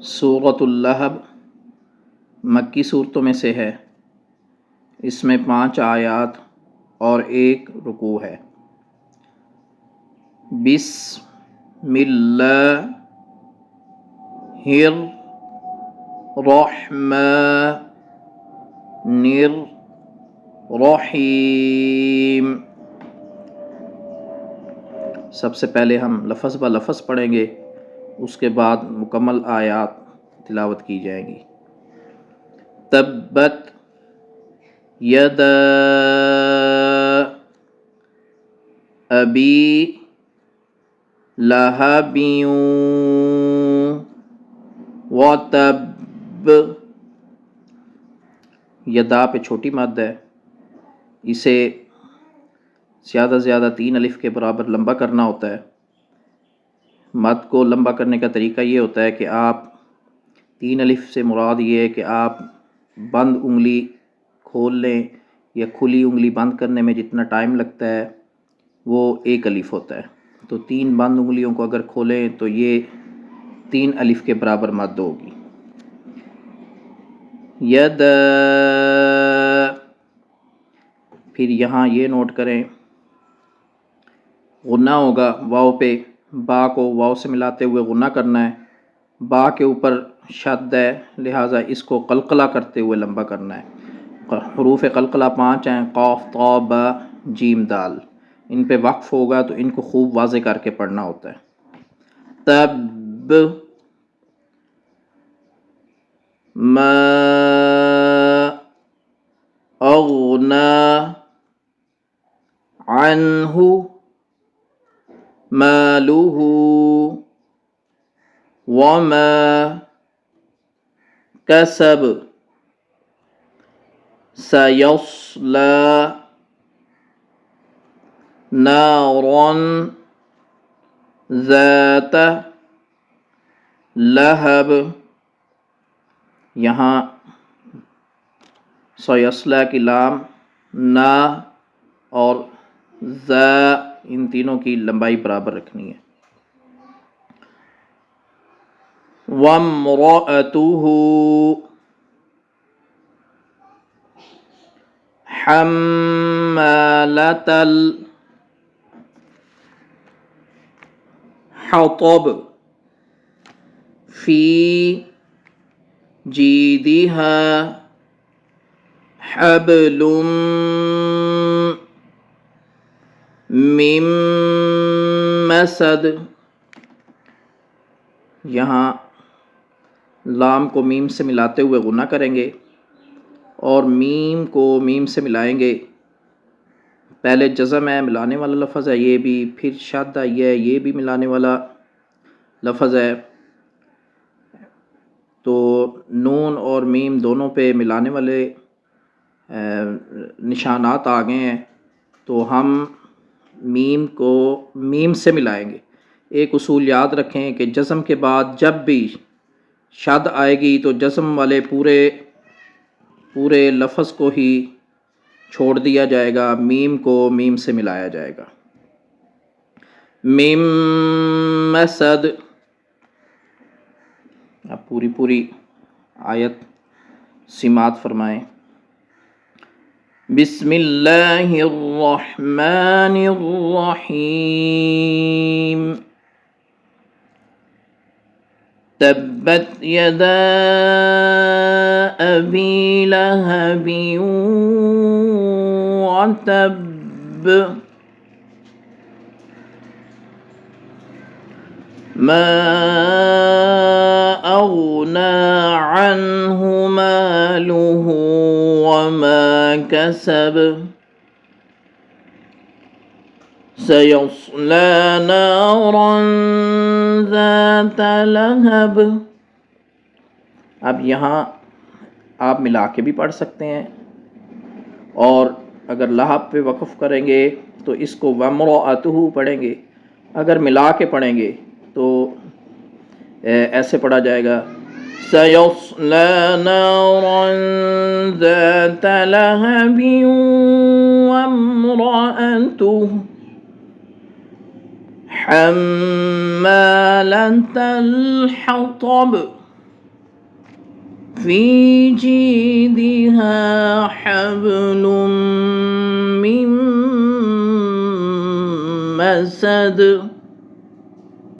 سورۃ اللہب مکی صورتوں میں سے ہے۔ اس میں 5 آیات اور 1 رکوع ہے۔ بسم اللہ الرحمن الرحیم۔ سب سے پہلے ہم لفظ با لفظ پڑھیں گے، اس کے بعد مکمل آیات تلاوت کی جائیں گی۔ تبت یدا ابی لہب وتب۔ یدا پہ چھوٹی مد ہے، اسے زیادہ سے زیادہ 3 الف کے برابر لمبا کرنا ہوتا ہے۔ مد کو لمبا کرنے کا طریقہ یہ ہوتا ہے کہ آپ 3 الف سے مراد یہ ہے کہ آپ بند انگلی کھول لیں یا کھلی انگلی بند کرنے میں جتنا ٹائم لگتا ہے وہ 1 الف ہوتا ہے، تو 3 بند انگلیوں کو اگر کھولیں تو یہ 3 الف کے برابر مد ہوگی۔ ید، پھر یہاں یہ نوٹ کریں غنہ ہوگا واو پہ، با کو واو سے ملاتے ہوئے غنہ کرنا ہے۔ با کے اوپر شد ہے، لہٰذا اس کو قلقلہ کرتے ہوئے لمبا کرنا ہے۔ حروف قلقلہ 5 ہیں، قاف، طا، با، جیم، دال۔ ان پہ وقف ہوگا تو ان کو خوب واضح کر کے پڑھنا ہوتا ہے۔ تب ما اغنا عنہ مالہ وما کسب سیصلی نارا ذات لہب۔ یہاں سیصلی کی لام، نا اور ذا ان تینوں کی لمبائی برابر رکھنی ہے۔ وامرأتہ حمالۃ الحطب فی جیدہا حبل من مسد۔ یہاں لام کو میم سے ملاتے ہوئے غنہ کریں گے اور میم کو میم سے ملائیں گے۔ پہلے جزم ہے، ملانے والا لفظ ہے یہ بھی، پھر شد ہے یہ بھی ملانے والا لفظ ہے، تو نون اور میم دونوں پہ ملانے والے نشانات آ گئے ہیں، تو ہم میم کو میم سے ملائیں گے۔ ایک اصول یاد رکھیں کہ جزم کے بعد جب بھی شد آئے گی تو جزم والے پورے لفظ کو ہی چھوڑ دیا جائے گا، میم کو میم سے ملایا جائے گا۔ میم مسد۔ اب پوری آیت سماعت فرمائیں۔ بسم اللہ الرحمن الرحیم۔ تبت یدا ابی لہب وتب ما اغنى عنہ مالہ وما کسب سیصلی نارا ذات لہب۔ اب یہاں آپ ملا کے بھی پڑھ سکتے ہیں، اور اگر لہب پہ وقف کریں گے تو اس کو وامرأتہ پڑھیں گے، اگر ملا کے پڑھیں گے تو ایسے پڑھا جائے گا سیصلی نارا ذات لہب وامرأتہ حمالة الحطب في جيدها حبل من مسد